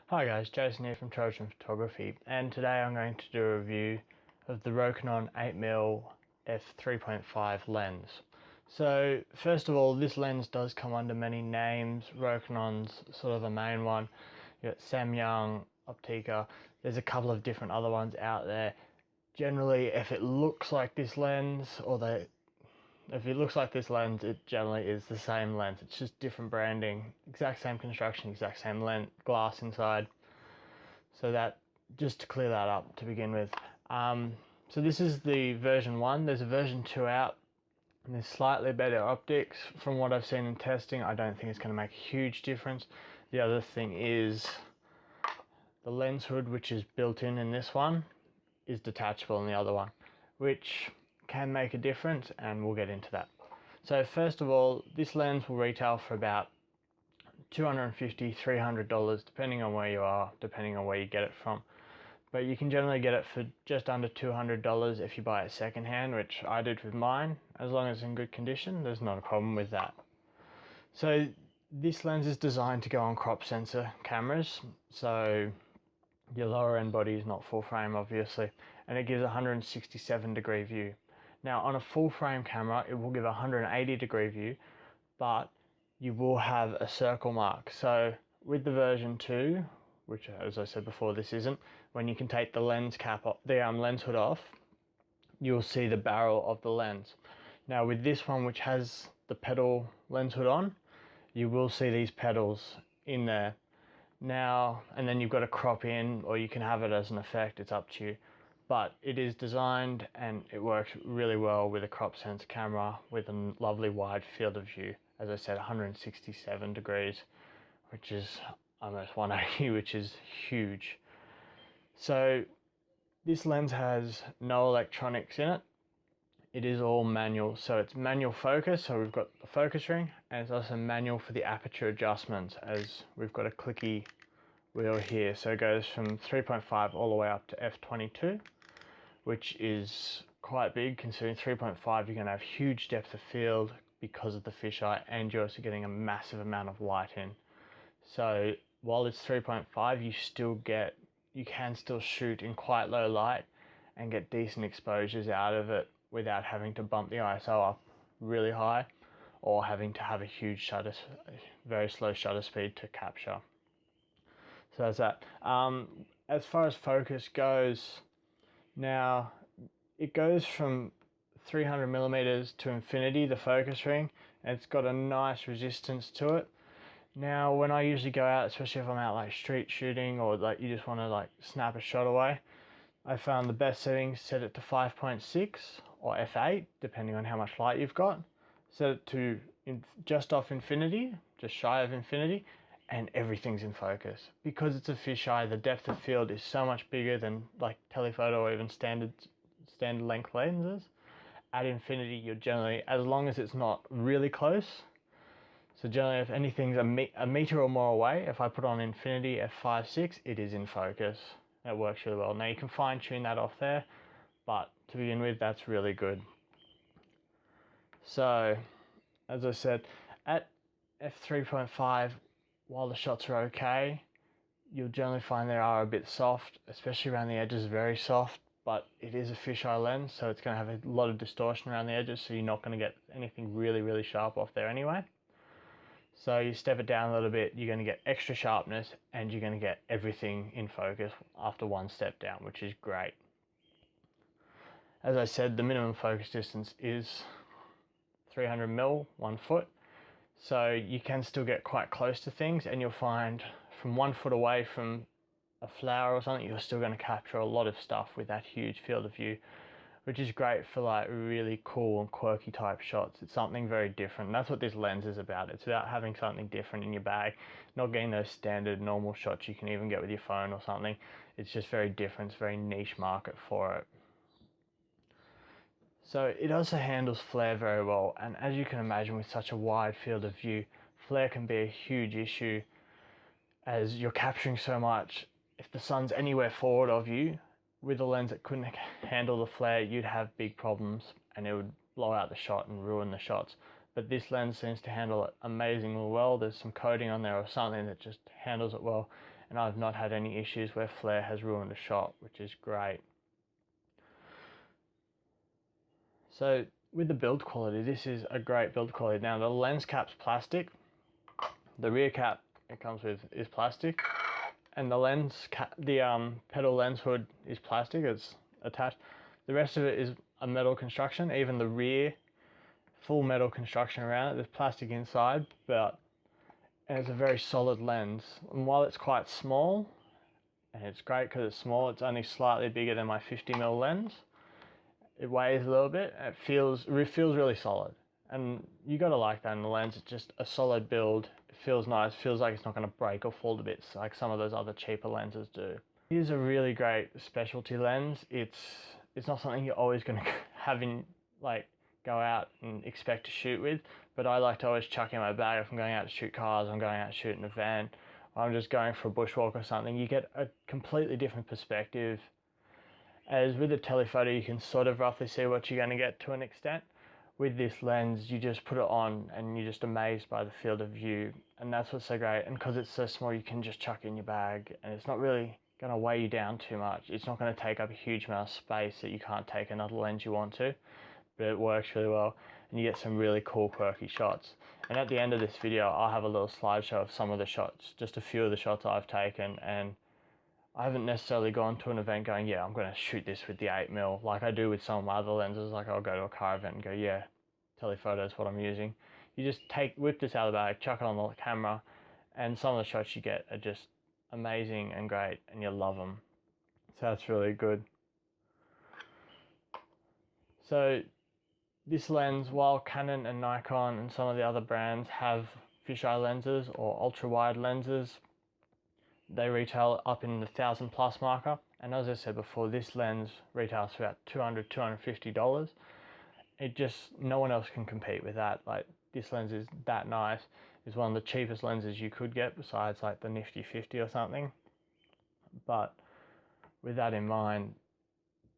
Hi guys, Jason here from Trojan Photography, and today I'm going to do a review of the Rokinon 8mm f3.5 lens. So first of all, this lens does come under many names. Rokinon's sort of the main one. You got Samyang, Optika. There's a couple of different other ones out there. Generally, if it looks like this lens, it generally is the same lens. It's just different branding, exact same construction, exact same lens, glass inside. So that, just to clear that up to begin with. So this is the version 1. There's a version 2 out, and there's slightly better optics. From what I've seen in testing, I don't think it's going to make a huge difference. The other thing is the lens hood, which is built in this one, is detachable in the other one, which can make a difference, and we'll get into that. So first of all, this lens will retail for about $250, $300, depending on where you are, depending on where you get it from. But you can generally get it for just under $200 if you buy it secondhand, which I did with mine. As long as it's in good condition, there's not a problem with that. So this lens is designed to go on crop sensor cameras, so your lower end body is not full frame obviously, and it gives a 167 degree view. Now on a full frame camera it will give a 180 degree view, but you will have a circle mark. So with the version 2, which as I said before this isn't, when you can take the lens cap off, the lens hood off, you'll see the barrel of the lens. Now with this one, which has the pedal lens hood on, you will see these pedals in there. Now, and then you've got to crop in, or you can have it as an effect, it's up to you. But it is designed and it works really well with a crop sensor camera with a lovely wide field of view. As I said, 167 degrees, which is almost 180, which is huge. So this lens has no electronics in it. It is all manual, so it's manual focus, so we've got the focus ring, and it's also manual for the aperture adjustments, as we've got a clicky wheel here. So it goes from 3.5 all the way up to f22, which is quite big considering 3.5 you're going to have huge depth of field because of the fisheye, and you're also getting a massive amount of light in. So while it's 3.5, you can still shoot in quite low light and get decent exposures out of it without having to bump the ISO up really high or having to have a huge very slow shutter speed to capture. So that's that. As far as focus goes, now it goes from 300 millimeters to infinity, the focus ring, and it's got a nice resistance to it. Now when I usually go out, especially if I'm out like street shooting or like you just want to like snap a shot away, I found the best settings, set it to 5.6 or f8 depending on how much light you've got. Set it to just off infinity, just shy of infinity, and everything's in focus. Because it's a fisheye, the depth of field is so much bigger than like telephoto or even standard length lenses. At infinity, you're generally, as long as it's not really close, so generally if anything's a meter or more away, if I put on infinity f5.6, it is in focus. It works really well. Now you can fine tune that off there, but to begin with, that's really good. So as I said, at f3.5, while the shots are okay, you'll generally find they are a bit soft, especially around the edges, very soft, but it is a fisheye lens, so it's going to have a lot of distortion around the edges, so you're not going to get anything really sharp off there anyway. So you step it down a little bit, you're going to get extra sharpness, and you're going to get everything in focus after one step down, which is great. As I said, the minimum focus distance is 300 mil, 1 foot. So you can still get quite close to things, and you'll find from 1 foot away from a flower or something, you're still going to capture a lot of stuff with that huge field of view, which is great for like really cool and quirky type shots. It's something very different. And that's what this lens is about. It's about having something different in your bag, not getting those standard normal shots you can even get with your phone or something. It's just very different. It's a very niche market for it. So it also handles flare very well, and as you can imagine, with such a wide field of view, flare can be a huge issue as you're capturing so much. If the sun's anywhere forward of you, with a lens that couldn't handle the flare, you'd have big problems and it would blow out the shot and ruin the shots. But this lens seems to handle it amazingly well. There's some coating on there or something that just handles it well, and I've not had any issues where flare has ruined a shot, which is great. So with the build quality, this is a great build quality. Now the lens cap's plastic, the rear cap it comes with is plastic, and the lens cap, the pedal lens hood is plastic, it's attached. The rest of it is a metal construction, even the rear, full metal construction around it. There's plastic inside, and it's a very solid lens. And while it's quite small, and it's great because it's small, it's only slightly bigger than my 50mm lens. It weighs a little bit, and it feels really solid. And you gotta like that in the lens. It's just a solid build. It feels nice, feels like it's not gonna break or fall to bits like some of those other cheaper lenses do. It is a really great specialty lens. It's not something you're always gonna have in, like, go out and expect to shoot with, but I like to always chuck in my bag if I'm going out to shoot cars, I'm going out to shoot in a van, or I'm just going for a bushwalk or something. You get a completely different perspective. As with a telephoto, you can sort of roughly see what you're going to get to an extent. With this lens, you just put it on and you're just amazed by the field of view, and that's what's so great. And because it's so small, you can just chuck it in your bag, and it's not really going to weigh you down too much. It's not going to take up a huge amount of space that you can't take another lens you want to, but it works really well, and you get some really cool, quirky shots. And at the end of this video, I'll have a little slideshow of some of the shots, just a few of the shots I've taken, and I haven't necessarily gone to an event going, yeah, I'm going to shoot this with the 8mm like I do with some of my other lenses. Like I'll go to a car event and go, yeah, telephoto is what I'm using. You just whip this out of the bag, chuck it on the camera, and some of the shots you get are just amazing and great, and you love them. So that's really good. So this lens, while Canon and Nikon and some of the other brands have fisheye lenses or ultra wide lenses, they retail up in the $1,000+ marker, and as I said before, this lens retails for about $200–250. No one else can compete with that. Like, this lens is that nice. It's one of the cheapest lenses you could get besides like the Nifty 50 or something. But with that in mind,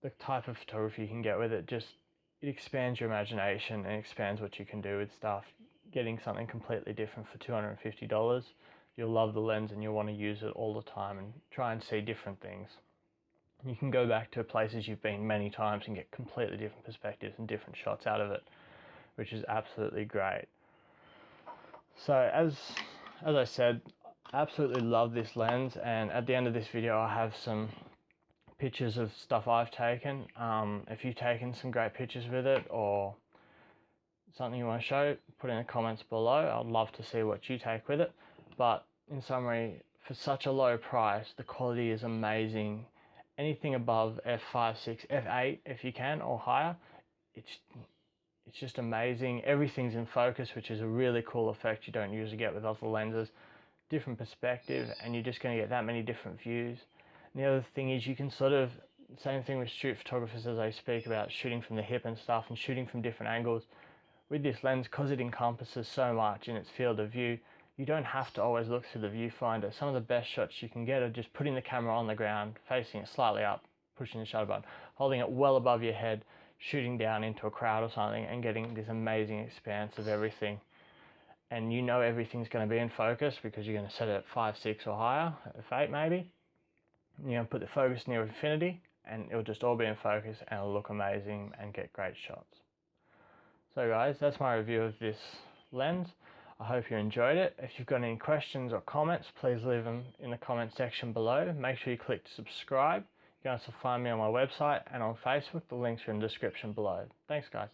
the type of photography you can get with it, it expands your imagination and expands what you can do with stuff. Getting something completely different for $250, you'll love the lens and you'll want to use it all the time and try and see different things. You can go back to places you've been many times and get completely different perspectives and different shots out of it, which is absolutely great. So as I said, I absolutely love this lens, and at the end of this video I have some pictures of stuff I've taken. If you've taken some great pictures with it or something you want to show, put in the comments below. I'd love to see what you take with it. But in summary, for such a low price, the quality is amazing. Anything above f5, 6, f8 if you can, or higher, it's just amazing. Everything's in focus, which is a really cool effect you don't usually get with other lenses. Different perspective, and you're just going to get that many different views. And the other thing is you can same thing with shoot photographers as I speak about, shooting from the hip and stuff and shooting from different angles. With this lens, because it encompasses so much in its field of view, you don't have to always look through the viewfinder. Some of the best shots you can get are just putting the camera on the ground, facing it slightly up, pushing the shutter button, holding it well above your head, shooting down into a crowd or something, and getting this amazing expanse of everything. And you know everything's going to be in focus because you're going to set it at 5, 6 or higher, f8 maybe. You're going to put the focus near infinity, and it'll just all be in focus, and it'll look amazing and get great shots. So guys, that's my review of this lens. I hope you enjoyed it. If you've got any questions or comments, please leave them in the comment section below. Make sure you click subscribe. You can also find me on my website and on Facebook. The links are in the description below. Thanks guys.